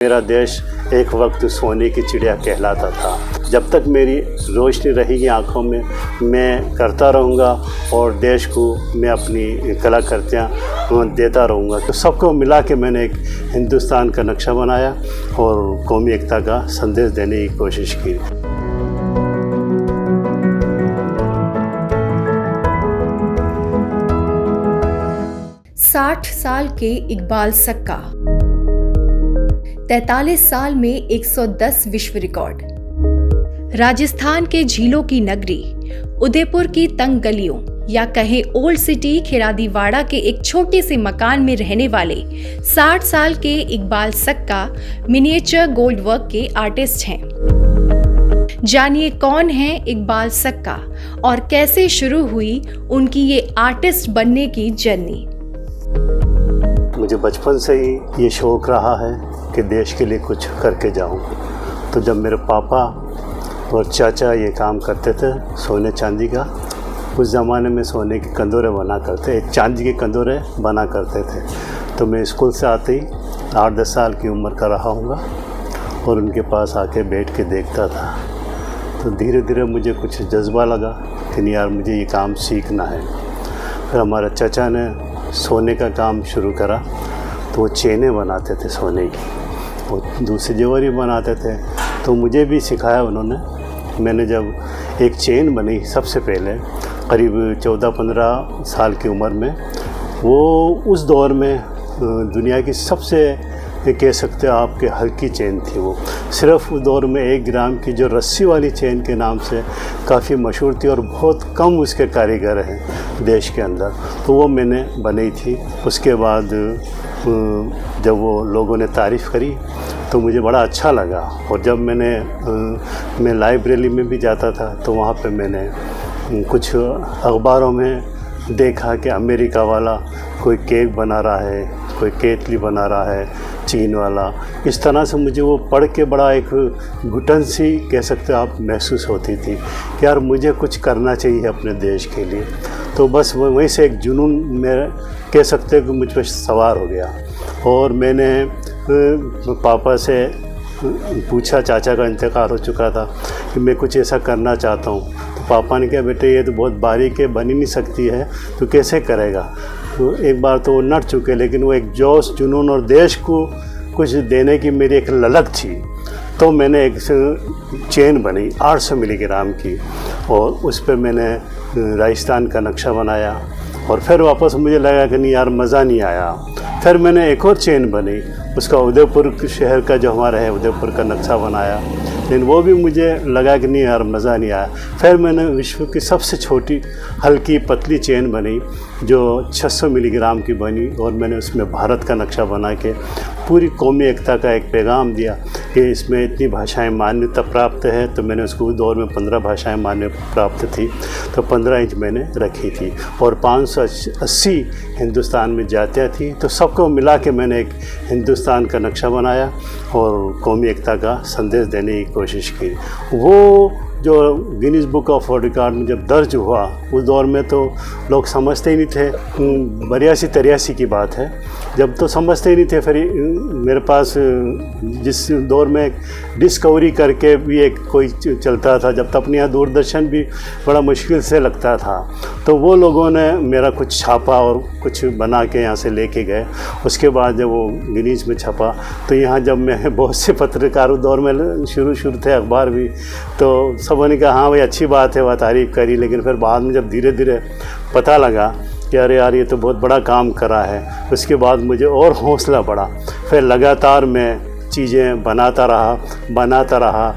मेरा देश एक वक्त सोने की चिड़िया कहलाता था। जब तक मेरी रोशनी रहेगी आँखों में, मैं करता रहूँगा और देश को मैं अपनी कलाकृतियाँ देता रहूँगा। तो सबको मिला के मैंने एक हिंदुस्तान का नक्शा बनाया और कौमी एकता का संदेश देने की कोशिश की। साठ साल के इकबाल सक्का, 43 साल में 110 विश्व रिकॉर्ड। राजस्थान के झीलों की नगरी उदयपुर की तंग गलियों या कहें ओल्ड सिटी खिरादीवाड़ा के एक छोटे से मकान में रहने वाले 60 साल के इकबाल सक्का मिनिएचर गोल्ड वर्क के आर्टिस्ट हैं। जानिए कौन है इकबाल सक्का और कैसे शुरू हुई उनकी ये आर्टिस्ट बनने की जर्नी। मुझे बचपन से ही ये शौक़ रहा है कि देश के लिए कुछ करके जाऊं। तो जब मेरे पापा और चाचा ये काम करते थे सोने चांदी का, उस ज़माने में सोने के कंदोरे बना करते, चांदी के कंदोरे बना करते थे। तो मैं स्कूल से आते ही 8-10 साल की उम्र का रहा हूँगा और उनके पास आके बैठ के देखता था। तो धीरे धीरे मुझे कुछ जज्बा लगा कि नहीं यार, मुझे ये काम सीखना है। फिर हमारे चाचा ने सोने का काम शुरू करा, तो वो चेनें बनाते थे सोने की, वो दूसरे जेवर भी बनाते थे। तो मुझे भी सिखाया उन्होंने। मैंने जब एक चेन बनी सबसे पहले करीब 14-15 साल की उम्र में, वो उस दौर में दुनिया की सबसे कह सकते हो आपके हल्की चेन थी। वो सिर्फ उस दौर में 1 ग्राम की जो रस्सी वाली चेन के नाम से काफ़ी मशहूर थी और बहुत कम उसके कारीगर हैं देश के अंदर। तो वो मैंने बनाई थी। उसके बाद जब वो लोगों ने तारीफ़ करी तो मुझे बड़ा अच्छा लगा। और जब मैं लाइब्रेरी में भी जाता था तो वहाँ पे मैंने कुछ अखबारों में देखा कि अमेरिका वाला कोई केक बना रहा है, कोई केतली बना रहा है, चीन वाला। इस तरह से मुझे वो पढ़ के बड़ा एक घुटन सी कह सकते आप महसूस होती थी कि यार मुझे कुछ करना चाहिए अपने देश के लिए। तो बस वहीं से एक जुनून में कह सकते हैं कि मुझ पर सवार हो गया। और मैंने पापा से पूछा, चाचा का इंतकाल हो चुका था, कि मैं कुछ ऐसा करना चाहता हूँ। तो पापा ने कहा, बेटे ये तो बहुत बारीक है, बन ही नहीं सकती है, तो कैसे करेगा। तो एक बार तो वो नट चुके, लेकिन वो एक जोश, जुनून और देश को कुछ देने की मेरी एक ललक थी। तो मैंने एक चेन बनी 800 मिलीग्राम की और उस पर मैंने राजस्थान का नक्शा बनाया। और फिर वापस मुझे लगा कि नहीं यार, मज़ा नहीं आया। फिर मैंने एक और चेन बनी, उसका उदयपुर शहर का जो हमारा है उदयपुर का नक्शा बनाया, लेकिन वो भी मुझे लगा कि नहीं यार, मज़ा नहीं आया। फिर मैंने विश्व की सबसे छोटी हल्की पतली चेन बनी जो 600 मिलीग्राम की बनी और मैंने उसमें भारत का नक्शा बना के पूरी कौमी एकता का एक पैगाम दिया कि इसमें इतनी भाषाएं मान्यता प्राप्त है। तो मैंने उसको उस दौर में 15 भाषाएं मान्य प्राप्त थी, तो 15 इंच मैंने रखी थी और 580 हिंदुस्तान में जातियाँ थी। तो सबको मिला के मैंने एक हिंदुस्तान का नक्शा बनाया और कौमी एकता का संदेश देने की कोशिश की। वो जो Guinness book of world record में जब दर्ज हुआ, उस दौर में तो लोग समझते ही नहीं थे। 82-83 की बात है, जब तो समझते ही नहीं थे। फिर मेरे पास जिस दौर में डिस्कवरी करके भी एक कोई चलता था, जब तक अपने यहाँ दूरदर्शन भी बड़ा मुश्किल से लगता था, तो वो लोगों ने मेरा कुछ छापा और कुछ बना के यहाँ से लेके गए। उसके बाद जब वो गिनीज में छपा, तो यहाँ जब मैं बहुत से पत्रकार उस दौर में शुरू थे, अखबार भी, तो सबों ने कहा हाँ भाई अच्छी बात है, वह तारीफ़ करी। लेकिन फिर बाद में जब धीरे धीरे पता लगा कि अरे यार ये तो बहुत बड़ा काम करा है, उसके बाद मुझे और हौसला बढ़ा। फिर लगातार मैं चीज़ें बनाता रहा।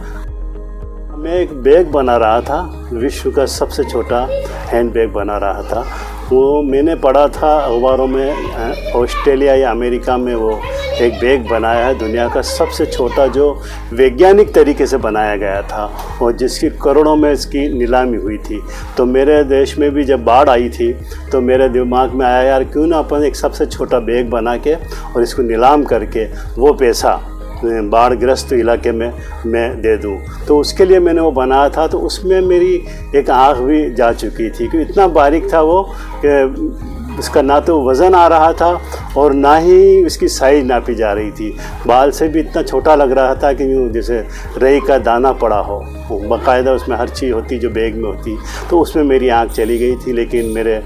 मैं एक बैग बना रहा था, विश्व का सबसे छोटा हैंड बैग बना रहा था। वो मैंने पढ़ा था अखबारों में, ऑस्ट्रेलिया या अमेरिका में वो एक बैग बनाया है दुनिया का सबसे छोटा, जो वैज्ञानिक तरीके से बनाया गया था और जिसकी करोड़ों में इसकी नीलामी हुई थी। तो मेरे देश में भी जब बाढ़ आई थी तो मेरे दिमाग में आया यार, क्यों ना अपन एक सबसे छोटा बैग बना के और इसको नीलाम करके वो पैसा बाढ़ ग्रस्त इलाके में मैं दे दूं। तो उसके लिए मैंने वो बनाया था। तो उसमें मेरी एक आँख भी जा चुकी थी, क्योंकि इतना बारीक था वो कि उसका ना तो वज़न आ रहा था और ना ही उसकी साइज़ नापी जा रही थी। बाल से भी इतना छोटा लग रहा था कि यूँ जैसे रई का दाना पड़ा हो। बाकायदा उसमें हर चीज़ होती जो बैग में होती, तो उसमें मेरी आँख चली गई थी। लेकिन मेरे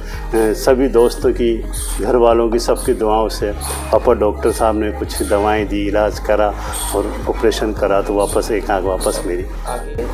सभी दोस्तों की, घर वालों की, सबकी दुआओं से पापा डॉक्टर साहब ने कुछ दवाएं दी, इलाज करा और ऑपरेशन करा, तो वापस एक आँख वापस मेरी।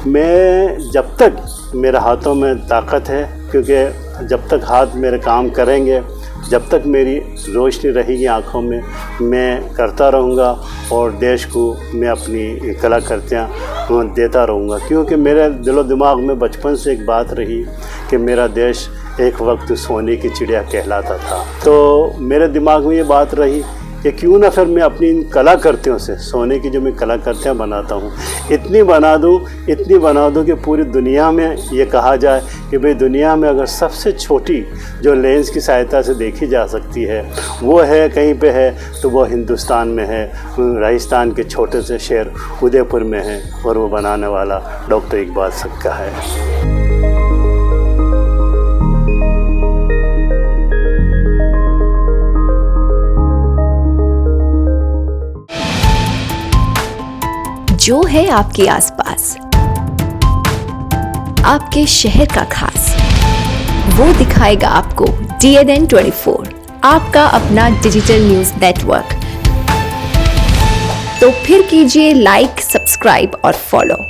मैं जब तक मेरे हाथों में ताकत है, क्योंकि जब तक हाथ मेरे काम करेंगे, जब तक मेरी रोशनी रहेगी आँखों में, मैं करता रहूँगा और देश को मैं अपनी कलाकृतियाँ देता रहूँगा। क्योंकि मेरे दिलो दिमाग में बचपन से एक बात रही कि मेरा देश एक वक्त सोने की चिड़िया कहलाता था। तो मेरे दिमाग में ये बात रही कि क्यों ना फिर मैं अपनी इन कलाकृतियों से, सोने की जो मैं कलाकृतियाँ बनाता हूँ, इतनी बना दूँ कि पूरी दुनिया में ये कहा जाए कि भाई दुनिया में अगर सबसे छोटी जो लेंस की सहायता से देखी जा सकती है वो है, कहीं पे है, तो वो हिंदुस्तान में है, राजस्थान के छोटे से शहर उदयपुर में है, और वो बनाने वाला डॉक्टर इकबाल सक्का है। जो है आपके आसपास, आपके शहर का खास, वो दिखाएगा आपको DNN 24, आपका अपना डिजिटल न्यूज नेटवर्क। तो फिर कीजिए लाइक, सब्सक्राइब और फॉलो।